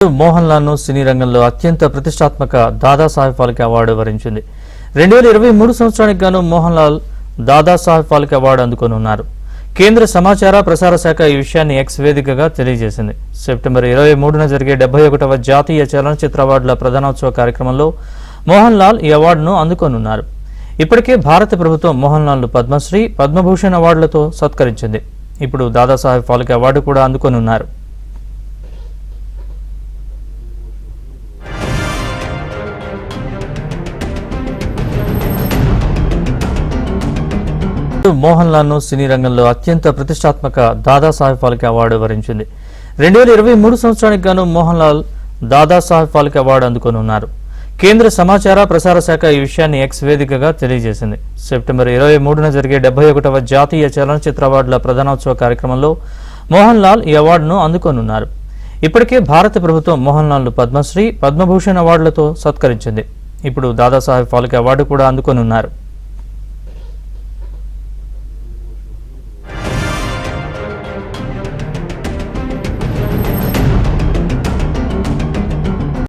మోహన్ లాల్ ను సినీ రంగంలో అత్యంత ప్రతిష్టాత్మక దాదాసాహెబ్ ఫాల్కే అవార్డు వరించింది. 2023 సంవత్సరానికి గాను మోహన్ లాల్ దాదాసాహెబ్ ఫాల్కే అవార్డు అందుకోనున్నారు. కేంద్ర సమాచార ప్రసార శాఖ ఈ విషయాన్ని ఎక్స్ వేదికగా తెలియజేసింది. సెప్టెంబర్ 23న జరిగే 71వ జాతీయ చలనచిత్ర అవార్డుల ప్రధానోత్సవ కార్యక్రమంలో మోహన్ లాల్ ఈ అవార్డును అందుకోనున్నారు. ఇప్పటికే భారత ప్రభుత్వం మోహన్ లాల్ ను పద్మశ్రీ, పద్మభూషణ్ అవార్డులతో సత్కరించింది. ఇప్పుడు దాదాసాహెబ్ ఫాల్కే అవార్డు కూడా అందుకోనున్నారు. మోహన్ లాల్ ను సినీ రంగంలో అత్యంత ప్రతిష్టాత్మక దాదాసాహెబ్ ఫాల్కే అవార్డు వరించింది. 2023 సంవత్సరానికి గాను మోహన్ లాల్ దాదాసాహెబ్ ఫాల్కే అవార్డు అందుకోనున్నారు. కేంద్ర సమాచార ప్రసార శాఖ ఈ విషయాన్ని ఎక్స్ వేదికగా తెలియజేసింది. సెప్టెంబర్ 23న జరిగే 71వ జాతీయ చలనచిత్ర అవార్డుల ప్రధానోత్సవ కార్యక్రమంలో మోహన్ లాల్ ఈ అవార్డును అందుకోనున్నారు. ఇప్పటికే భారత ప్రభుత్వం మోహన్ లాల్ ను పద్మశ్రీ, పద్మభూషణ్ అవార్డులతో సత్కరించింది. ఇప్పుడు దాదాసాహెబ్ ఫాల్కే అవార్డు కూడా అందుకోనున్నారు.